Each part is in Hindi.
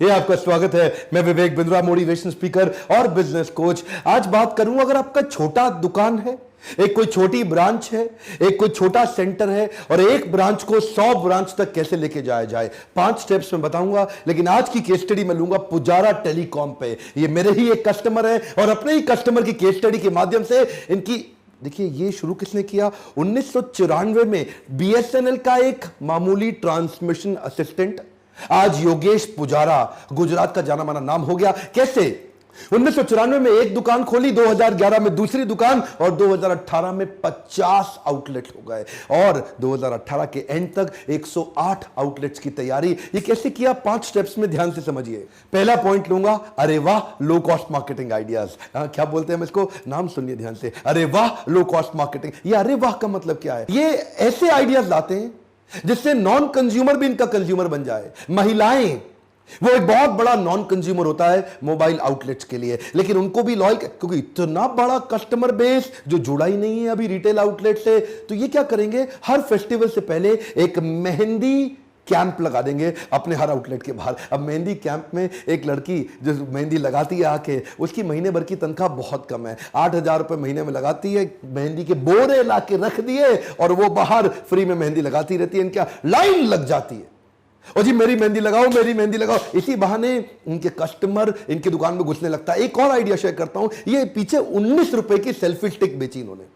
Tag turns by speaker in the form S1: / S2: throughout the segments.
S1: ये आपका स्वागत है। मैं विवेक बिंद्रा, मोटिवेशन स्पीकर और बिजनेस कोच। आज बात करूं, अगर आपका छोटा दुकान है, एक कोई छोटी ब्रांच है, एक कोई छोटा सेंटर है और एक ब्रांच को 100 ब्रांच तक कैसे लेके जाया जाए, 5 स्टेप्स में बताऊंगा। लेकिन आज की केस स्टडी में लूंगा पुजारा टेलीकॉम पे। ये मेरे ही एक कस्टमर है और अपने ही कस्टमर की केस स्टडी के माध्यम से इनकी, देखिए ये शुरू किसने किया, 1994 में बीएसएनएल का एक मामूली ट्रांसमिशन असिस्टेंट आज योगेश पुजारा गुजरात का जाना माना नाम हो गया। कैसे? 1994 में एक दुकान खोली, 2011 में दूसरी दुकान और 2018 में 50 आउटलेट हो गए और 2018 के एंड तक 108 आउटलेट्स की तैयारी। ये कैसे किया, 5 स्टेप्स में ध्यान से समझिए। पहला पॉइंट लूंगा, अरे वाह लो कॉस्ट मार्केटिंग आइडियाज। क्या बोलते हैं हम इसको, नाम सुनिए ध्यान से, अरे वाह लो कॉस्ट मार्केटिंग। ये अरे वाह का मतलब क्या है? ये ऐसे आइडियाज लाते हैं जिससे नॉन कंज्यूमर भी इनका कंज्यूमर बन जाए। महिलाएं, वो एक बहुत बड़ा नॉन कंज्यूमर होता है मोबाइल आउटलेट्स के लिए, लेकिन उनको भी लॉयल, क्योंकि इतना बड़ा कस्टमर बेस जो जुड़ा ही नहीं है अभी रिटेल आउटलेट से। तो ये क्या करेंगे, हर फेस्टिवल से पहले एक मेहंदी कैंप लगा देंगे अपने हर आउटलेट के बाहर। अब मेहंदी कैंप में एक लड़की जो मेहंदी लगाती है आके, उसकी महीने भर की तनख्वाह बहुत कम है, 8,000 रुपए महीने में लगाती है। मेहंदी के बोरे ला के रख दिए और वो बाहर फ्री में मेहंदी लगाती रहती है। इनका लाइन लग जाती है, और जी मेरी मेहंदी लगाओ, मेरी मेहंदी लगाओ। इसी बहाने उनके कस्टमर इनकी दुकान में घुसने लगता है। एक और आइडिया शेयर करता हूं, ये पीछे 19 रुपए की सेल्फी स्टिक बेची इन्होंने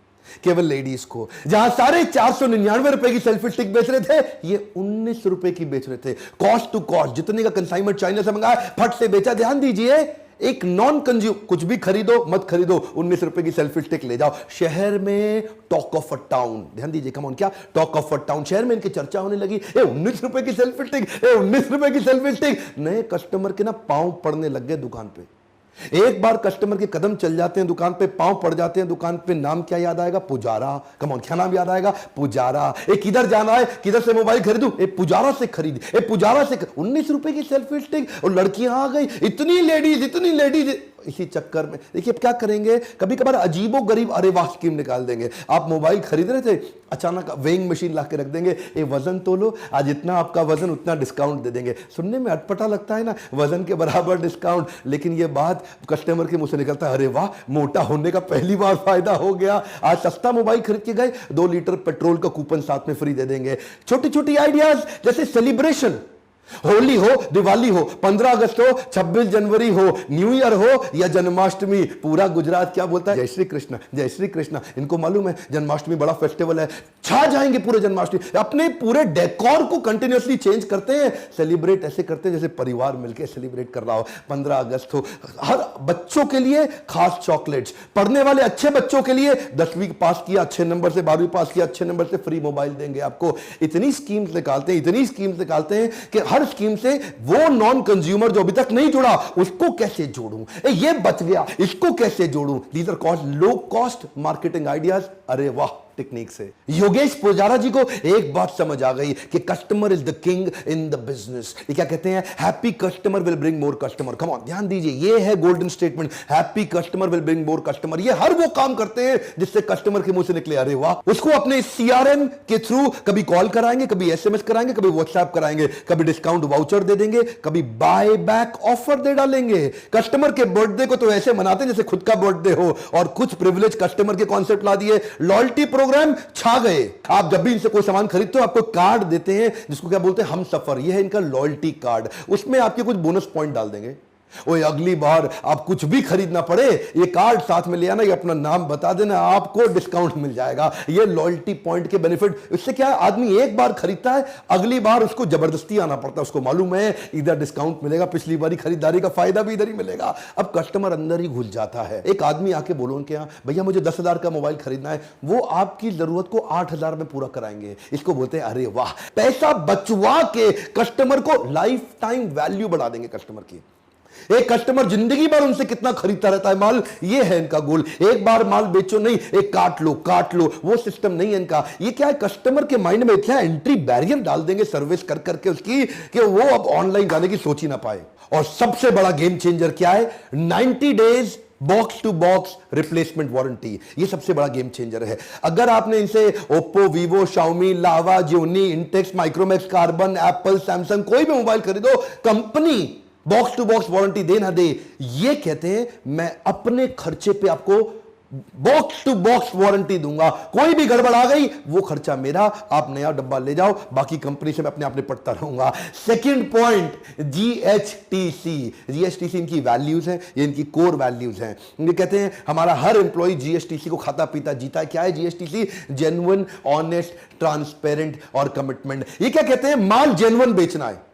S1: केवल लेडीज को। जहां सारे 499 रुपए की सेल्फी स्टिक बेच रहे थे, ये 19 रुपए की बेच रहे थे। कॉस्ट टू कॉस्ट, जितने का कंसाइनमेंट चाइना से मंगाया फट से बेचा। ध्यान दीजिए, एक नॉन कंज्यूम, कुछ भी खरीदो मत खरीदो, 19 रुपए की सेल्फी स्टिक ले जाओ। शहर में टॉक ऑफ अ टाउन, ध्यान दीजिए, कम ऑन, क्या टॉक ऑफ अ टाउन, शहर में इनकी चर्चा होने लगी। 19 रुपए की सेल्फी स्टिक, 19 रुपए की सेल्फी स्टिक। नए कस्टमर के ना पांव पड़ने लग गए दुकान पे। एक बार कस्टमर के कदम चल जाते हैं दुकान पे, पांव पड़ जाते हैं दुकान पे, नाम क्या याद आएगा, पुजारा। कम ऑन, क्या नाम याद आएगा, पुजारा। एक किधर जाना है, किधर से मोबाइल खरीदूं, एक पुजारा से खरीद, एक पुजारा से 19 रुपए की सेल्फी स्टिक। और लड़कियां आ गई, इतनी लेडीज। इसी चक्कर में देखिए अब क्या करेंगे, कभी कभार अजीबो गरीब अरे वाह स्कीम निकाल देंगे। आप मोबाइल खरीद रहे थे, अचानक वेइंग मशीन ला के रख देंगे, ये वजन तोलो, आज इतना आपका वजन उतना डिस्काउंट दे देंगे। सुनने में अटपटा लगता है ना, वजन के बराबर डिस्काउंट, लेकिन ये बात कस्टमर के मुंह से निकलता है, अरे वाह मोटा होने का पहली बार फायदा हो गया। आज सस्ता मोबाइल खरीद के गए, 2 लीटर पेट्रोल का कूपन साथ में फ्री दे देंगे। छोटी छोटी आइडियाज, जैसे सेलिब्रेशन, होली हो, दिवाली हो, 15 अगस्त हो, 26 जनवरी हो, न्यू ईयर हो या जन्माष्टमी, पूरा गुजरात क्या बोलता है, जय श्री कृष्ण, जय श्री कृष्ण। इनको मालूम है जन्माष्टमी बड़ा फेस्टिवल है, छा जाएंगे पूरे जन्माष्टमी। अपने पूरे डेकोर को कंटिन्यूअसली चेंज करते हैं, सेलिब्रेट ऐसे करते हैं जैसे परिवार मिलकर सेलिब्रेट कर रहा हो। 15 अगस्त हो, हर बच्चों के लिए खास चॉकलेट्स, पढ़ने वाले अच्छे बच्चों के लिए 10वीं पास किया अच्छे नंबर से, 12वीं पास किया अच्छे नंबर से, फ्री मोबाइल देंगे आपको। इतनी स्कीम्स निकालते हैं कि हर स्कीम से वो नॉन कंज्यूमर जो अभी तक नहीं जुड़ा, उसको कैसे जोड़ूं, ये बच गया, इसको कैसे जोड़ूं। These are cost low cost marketing ideas, अरे वाह टेक्निक से। योगेश पुजारा जी को एक बात समझ आ गई कि customer is the king in the business. ये क्या कहते हैं, happy customer will bring more customer. Come on, ध्यान दीजिए, ये है golden statement, happy customer will bring more customer. ये हर वो काम करते हैं जिससे कस्टमर के मुंह से निकले अरे वाह। उसको अपने सीआरएम के थ्रू कभी कॉल कराएंगे, कभी एसएमएस कराएंगे, कभी व्हाट्सएप कराएंगे, कभी डिस्काउंट वाउचर दे देंगे, कभी बाय बैक ऑफर दे डालेंगे। कस्टमर के बर्थडे को तो ऐसे मनाते हैं जैसे खुद का बर्थडे हो, और कुछ प्रिविलेज कस्टमर के कॉन्सेप्ट ला दिए, लॉयल्टी प्रोग्राम छा गए। आप जब भी इनसे कोई सामान खरीदते हो, आपको कार्ड देते हैं जिसको क्या बोलते हैं, हम सफर। यह है इनका लॉयल्टी कार्ड, उसमें आपके कुछ बोनस पॉइंट डाल देंगे। ओए अगली बार आप कुछ भी खरीदना पड़े, ये कार्ड साथ में ले आना, ये अपना नाम बता देना, आपको डिस्काउंट मिल जाएगा। ये लॉयल्टी पॉइंट के बेनिफिट, इससे क्या है, आदमी एक बार खरीदता है, अगली बार उसको जबरदस्ती आना पड़ता है। उसको मालूम है इधर डिस्काउंट मिलेगा, पिछली बारी खरीदारी का फायदा भी इधर ही मिलेगा। अब कस्टमर अंदर ही घुस जाता है। एक आदमी आके बोलो उनके यहाँ, भैया मुझे 10,000 का मोबाइल खरीदना है, वो आपकी जरूरत को 8,000 में पूरा कराएंगे। इसको बोलते हैं अरे वाह। पैसा बचवा के कस्टमर को लाइफ टाइम वैल्यू बढ़ा देंगे कस्टमर की। एक कस्टमर जिंदगी भर उनसे कितना खरीदता रहता है माल, ये है इनका गोल। एक बार माल बेचो नहीं, एक काट लो, वो सिस्टम नहीं है इनका। ये क्या है, कस्टमर के माइंड में क्या एंट्री बैरियर डाल देंगे सर्विस कर करके उसकी, कि वो अब ऑनलाइन जाने की सोच ही ना पाए। और सबसे बड़ा गेम चेंजर क्या है, 90 days box to box replacement warranty. ये सबसे बड़ा गेम चेंजर है। अगर आपने इनसे Oppo, Vivo, Xiaomi, Lava, Gionee, Intex, Micromax, Karbonn, Apple, Samsung कोई भी मोबाइल खरीदो, company box to box warranty दे ना दे, ये कहते हैं मैं अपने खर्चे पे आपको बॉक्स टू बॉक्स वारंटी दूंगा, कोई भी गड़बड़ आ गई वो खर्चा मेरा, आप नया डब्बा ले जाओ, बाकी कंपनी से मैं अपने आप निपटता रहूंगा। Second point, GHTC. जीएचटीसी इनकी वैल्यूज हैं, ये इनकी कोर वैल्यूज हैं। ये कहते हैं हमारा हर एम्प्लॉय जीएचटीसी को खाता पीता जीता है। क्या है जीएचटीसी? जेन्युइन, ऑनेस्ट, ट्रांसपेरेंट और कमिटमेंट। ये क्या कहते हैं? माल जेन्युइन बेचना है,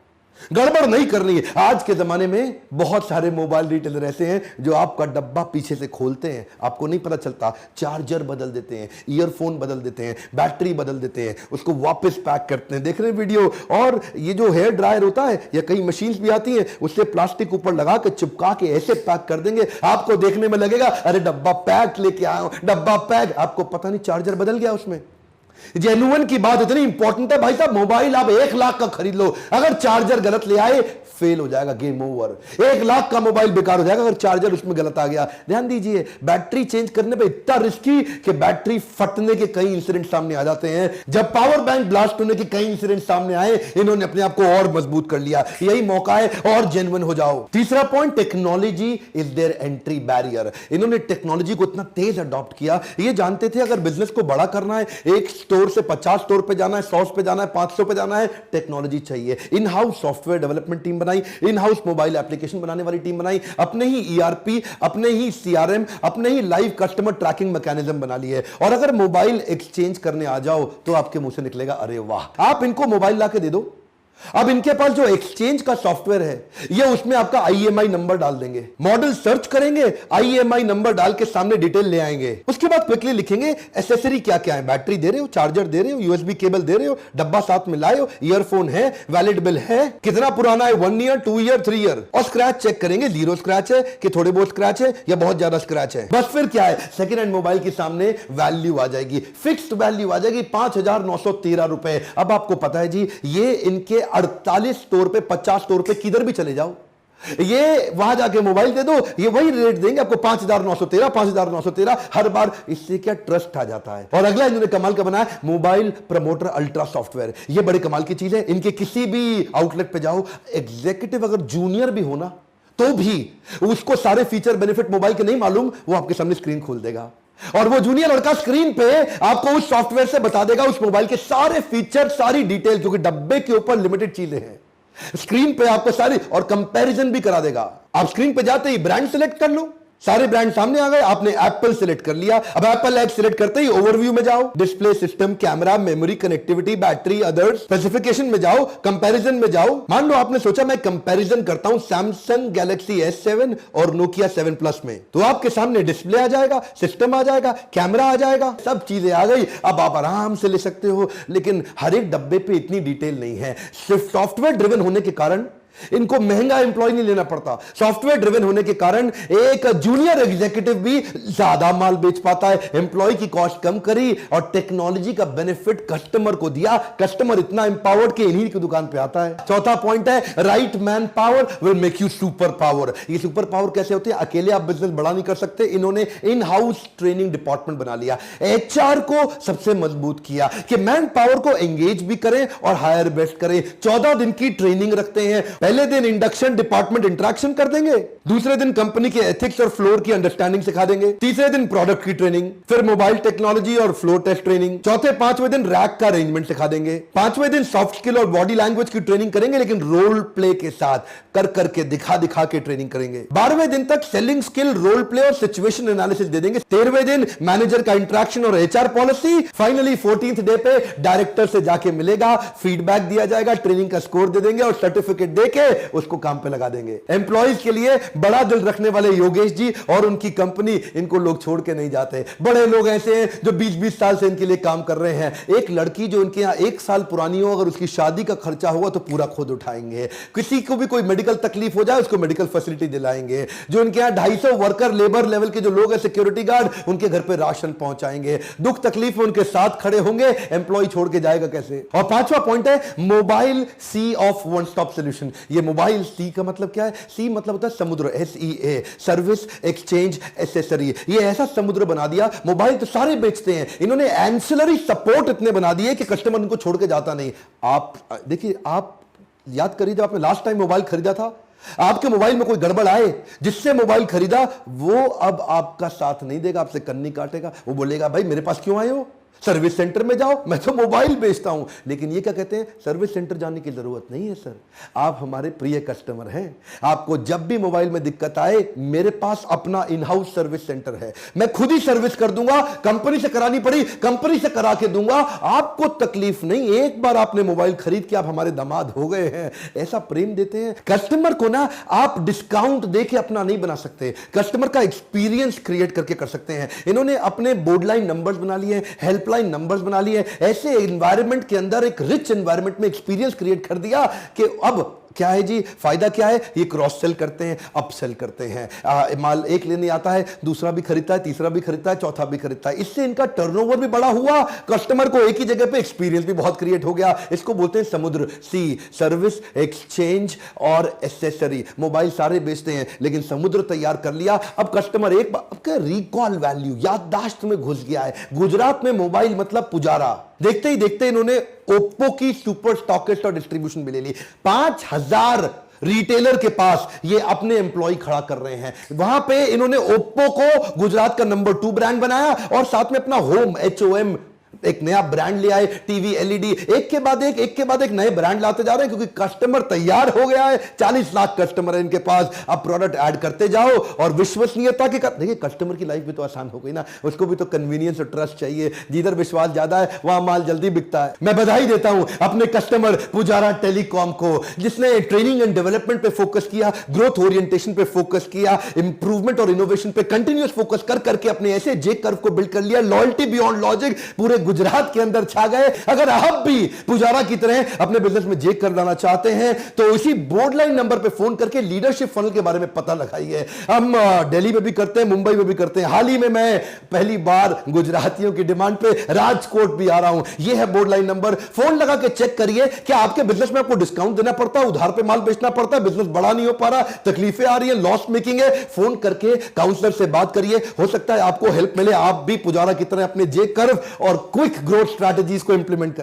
S1: गड़बड़ नहीं करनी है। आज के जमाने में बहुत सारे मोबाइल रिटेलर ऐसे हैं जो आपका डब्बा पीछे से खोलते हैं, आपको नहीं पता चलता, चार्जर बदल देते हैं, ईयरफोन बदल देते हैं, बैटरी बदल देते हैं, उसको वापस पैक करते हैं। देख रहे हैं वीडियो? और ये जो हेयर ड्रायर होता है या कई मशीन्स भी आती हैं, उससे प्लास्टिक ऊपर लगा के चिपका के ऐसे पैक कर देंगे, आपको देखने में लगेगा अरे डब्बा पैक लेके आया हूं, डब्बा पैक, आपको पता नहीं चार्जर बदल गया उसमें। जेन्युइन की बात इतनी इंपॉर्टेंट है भाई साहब, मोबाइल आप 1 लाख का खरीद लो, अगर चार्जर गलत ले आए फेल हो जाएगा, गेम ओवर। 1 लाख का मोबाइल बेकार हो जाएगा अगर चार्जर उसमें गलत आ गया। ध्यान दीजिए, बैटरी चेंज करने पे इतना रिस्की कि बैटरी फटने के कई इंसिडेंट सामने आ जाते हैं। जब पावर बैंक ब्लास्ट होने के कई इंसिडेंट सामने आए, इन्होंने अपने आप को और मजबूत कर लिया। यही मौका है, और जेन्युइन हो जाओ। तीसरा point, technology is there entry barrier. इन्होंने टेक्नोलॉजी को इतना तेज अडॉप्ट किया, ये जानते थे अगर बिजनेस को बड़ा करना है, एक स्टोर से 50 स्टोर पे जाना है, 100 पे जाना है, 500 पे जाना है, टेक्नोलॉजी चाहिए। In house software development team बनाई, इन हाउस मोबाइल एप्लीकेशन बनाने वाली टीम बनाई, अपने ही ईआरपी, अपने ही सीआरएम, अपने ही लाइव कस्टमर ट्रैकिंग मैकेनिज्म बना लिए। और अगर मोबाइल एक्सचेंज करने आ जाओ तो आपके मुंह से निकलेगा अरे वाह। आप इनको मोबाइल ला के दे दो, अब इनके पास जो एक्सचेंज का सॉफ्टवेयर है, ये उसमें आपका आईएमआई नंबर डाल देंगे, मॉडल सर्च करेंगे, आईएमआई नंबर डाल के सामने डिटेल ले आएंगे। उसके बाद क्विकली लिखेंगे एसेसरी क्या क्या है, बैटरी दे रहे हो, चार्जर दे रहे हो, यूएसबी केबल दे रहे हो, डब्बा साथ में लाए हो, ईयरफोन है, वैलिड बिल है, कितना पुराना है, 1 ईयर, 2 ईयर, 3 ईयर, और स्क्रैच चेक करेंगे, 0 स्क्रैच है कि थोड़े बहुत स्क्रैच है या बहुत ज्यादा स्क्रैच है। बस फिर क्या है, सेकेंड हैंड मोबाइल के सामने वैल्यू आ जाएगी, फिक्स्ड वैल्यू आ जाएगी 5,913 रुपए। अब आपको पता है जी, ये इनके 48 स्टोर पे, 50 स्टोर पे, किधर भी चले जाओ, ये वहां जाके मोबाइल दे दो, ये वही रेट देंगे आपको, 5,913, 5,913 हर बार। इससे क्या ट्रस्ट आ जाता है। और अगला इन्होंने कमाल का बनाया, मोबाइल प्रमोटर अल्ट्रा सॉफ्टवेयर। ये बड़े कमाल की चीज है। इनके किसी भी आउटलेट पे जाओ, एग्जीक्यूटिव अगर जूनियर भी हो ना, तो भी उसको सारे फीचर बेनिफिट मोबाइल के नहीं मालूम, वो आपके सामने स्क्रीन खोल देगा, और वो जूनियर लड़का स्क्रीन पे आपको उस सॉफ्टवेयर से बता देगा उस मोबाइल के सारे फीचर, सारी डिटेल, जो कि डब्बे के ऊपर लिमिटेड चीजें हैं, स्क्रीन पे आपको सारी, और कंपैरिजन भी करा देगा। आप स्क्रीन पे जाते ही ब्रांड सेलेक्ट कर लो, सारे ब्रांड सामने आ गए, आपने एप्पल सिलेक्ट कर लिया। अब एप्पल ऐप सिलेक्ट करते ही ओवरव्यू में जाओ, display, system, camera, memory, connectivity, battery, others, specification में जाओ, कंपैरिजन में जाओ। मान लो आपने सोचा मैं कंपैरिजन करता हूं सैमसंग गैलेक्सी S7 और नोकिया 7 प्लस में, तो आपके सामने डिस्प्ले आ जाएगा, सिस्टम आ जाएगा, कैमरा आ जाएगा, सब चीजें आ गई। अब आप आराम से ले सकते हो, लेकिन हर एक डब्बे पे इतनी डिटेल नहीं है। सिर्फ सॉफ्टवेयर ड्रिवन होने के कारण इनको महंगा एम्प्लॉय नहीं लेना पड़ता। सॉफ्टवेयर ड्रिवन होने के कारण एक जूनियर एग्जीक्यूटिव भी ज्यादा माल बेच पाता है, एम्प्लॉय की कॉस्ट कम करी और टेक्नोलॉजी का बेनिफिट कस्टमर को दिया। कस्टमर इतना एम्पावर्ड कि इन्हीं की दुकान पे आता है। चौथा पॉइंट है, right man power will make you super power. ये सुपर पावर कैसे होती है? अकेले आप बिजनेस बड़ा नहीं कर सकते, इन्होंने इन हाउस ट्रेनिंग डिपार्टमेंट बना लिया, एचआर को सबसे मजबूत किया कि मैन पावर को एंगेज भी करें और हायर बेस्ट करें। 14 दिन की ट्रेनिंग रखते हैं। पहले दिन इंडक्शन, डिपार्टमेंट इंटरेक्शन कर देंगे, दूसरे दिन कंपनी के एथिक्स और फ्लोर की अंडरस्टैंडिंग सिखा देंगे, तीसरे दिन प्रोडक्ट की ट्रेनिंग, फिर मोबाइल टेक्नोलॉजी और फ्लोर टेस्ट ट्रेनिंग, चौथे पांचवें दिन रैक का अरेंजमेंट सिखा देंगे, पांचवें दिन सॉफ्ट स्किल और बॉडी लैंग्वेज की ट्रेनिंग करेंगे, लेकिन रोल प्ले के साथ, कर करके, दिखा दिखा के ट्रेनिंग करेंगे। 12वें दिन तक सेलिंग स्किल, रोल प्ले और सिचुएशन एनालिसिस दे देंगे। 13वें दिन मैनेजर का इंटरेक्शन और HR policy. Finally 14th day पे डायरेक्टर से जाके मिलेगा, फीडबैक दिया जाएगा, ट्रेनिंग का स्कोर दे देंगे और सर्टिफिकेट देके उसको काम पे लगा देंगे। एम्प्लॉइज के लिए बड़ा दिल रखने वाले योगेश जी और उनकी कंपनी, इनको लोग छोड़ के नहीं जाते। बड़े लोग ऐसे हैं जो 20-20 साल से इनके लिए काम कर रहे हैं। एक लड़की जो इनके यहां 1 साल पुरानी हो, अगर उसकी शादी का खर्चा हुआ तो पूरा खुद उठाएंगे। किसी को भी कोई मेडिकल तकलीफ हो जाए, उसको मेडिकल फैसिलिटी दिलाएंगे। जो इनके यहां 250 वर्कर लेबर लेवल के जो लोग हैं, सिक्योरिटी गार्ड, उनके घर पे राशन पहुंचाएंगे। दुख तकलीफ में उनके साथ खड़े होंगे। एम्प्लॉय छोड़ के जाएगा कैसे? और 5वां पॉइंट है, mobile C of one stop solution. ये मोबाइल सी का मतलब क्या है? सी मतलब होता है समुद्र, SEA, सर्विस, एक्सचेंज, एसेसरी। ये ऐसा समुद्र बना दिया। मोबाइल तो सारे बेचते हैं, इन्होंने एंसिलरी सपोर्ट इतने बना दिए कि कस्टमर इनको छोड़ के जाता नहीं। आप देखिए, आप याद करिए, जब आपने लास्ट टाइम मोबाइल खरीदा था, आपके मोबाइल में कोई गड़बड़ आए, जिससे मोबाइल खरीदा वो अब आपका साथ नहीं देगा, आपसे कन्नी काटेगा। वो बोलेगा भाई मेरे पास क्यों आए हो, सर्विस सेंटर में जाओ, मैं तो मोबाइल बेचता हूं। लेकिन ये क्या कहते हैं, सर्विस सेंटर जाने की जरूरत नहीं है सर, आप हमारे प्रिय कस्टमर हैं। आपको जब भी मोबाइल में दिक्कत आए, मेरे पास अपना इन हाउस सर्विस सेंटर है, मैं खुद ही सर्विस कर दूंगा। कंपनी से करानी पड़ी कंपनी से करा के दूंगा, आपको तकलीफ नहीं। एक बार आपने मोबाइल खरीद के आप हमारे दामाद हो गए हैं, ऐसा प्रेम देते हैं कस्टमर को ना। आप डिस्काउंट देके अपना नहीं बना सकते, कस्टमर का एक्सपीरियंस क्रिएट करके कर सकते हैं। इन्होंने अपने बोर्ड लाइन नंबर्स बना लिए, हेल्प नंबर्स बना लिए, ऐसे एनवायरनमेंट के अंदर एक रिच एनवायरनमेंट में एक्सपीरियंस क्रिएट कर दिया कि अब क्या है जी, फायदा क्या है, ये क्रॉस सेल करते हैं, अप सेल करते हैं। माल एक लेने आता है, दूसरा भी खरीदता है, तीसरा भी खरीदता है, चौथा भी खरीदता है। इससे इनका टर्नओवर भी बड़ा हुआ, कस्टमर को एक ही जगह पे एक्सपीरियंस भी बहुत क्रिएट हो गया। इसको बोलते हैं समुद्र, सी, सर्विस, एक्सचेंज और एसेसरी। मोबाइल सारे बेचते हैं, लेकिन समुद्र तैयार कर लिया। अब कस्टमर एक बार रिकॉल वैल्यू, याददाश्त में घुस गया है। गुजरात में मोबाइल मतलब पुजारा, देखते ही देखते इन्होंने ओप्पो की सुपर स्टॉकिस्ट और डिस्ट्रीब्यूशन भी ले ली। 5000 रिटेलर के पास ये अपने एम्प्लॉय खड़ा कर रहे हैं। वहां पे इन्होंने ओप्पो को गुजरात का नंबर 2 ब्रांड बनाया और साथ में अपना होम, HOM एक नया ब्रांड ले आए। टीवी, LED, एक के बाद एक नए ब्रांड लाते जा रहे हैं, क्योंकि कस्टमर तैयार हो गया है। 40 लाख कस्टमर है इनके पास। अब प्रोडक्ट ऐड करते जाओ और विश्वसनीयता के देखिए, कस्टमर की लाइफ भी तो आसान हो गई ना, उसको भी तो कन्वीनियंस और ट्रस्ट चाहिए। जिधर विश्वास ज्यादा है वहां माल जल्दी बिकता है। मैं बधाई देता हूं अपने कस्टमर पुजारा टेलीकॉम को, जिसने ट्रेनिंग एंड डेवलपमेंट पे फोकस किया, ग्रोथ ओरिएंटेशन पे फोकस किया, इंप्रूवमेंट और इनोवेशन पे कंटिन्यूअस फोकस कर करके अपने ऐसे जे कर्व को बिल्ड कर लिया। लॉयल्टी बियॉन्ड लॉजिक पूरे गुजरात के अंदर छा गए। अगर आप भी पुजारा की तरह अपने बिजनेस में जेक कर लाना चाहते हैं तो इसी बोर्ड लाइन नंबर पे फोन करके लीडरशिप फनल के बारे में पता लगाइए। हम दिल्ली में भी करते हैं, मुंबई में भी करते हैं। हाल ही में मैं पहली बार गुजरातियों की डिमांड पे राजकोट भी आ रहा हूं। यह है बोर्ड लाइन नंबर, फोन लगा के चेक करिए क्या आपके बिजनेस में आपको डिस्काउंट देना पड़ता है, उधार पे माल बेचना पड़ता है, बिजनेस बड़ा नहीं हो पा रहा, तकलीफें आ रही है, लॉस मेकिंग है। फोन करके काउंसलर से बात करिए, हो सकता है आपको हेल्प मिले, आप भी पुजारा की तरह अपने जे कर्व और क्विक ग्रोथ स्ट्रैटेजीज को इंप्लीमेंट करें।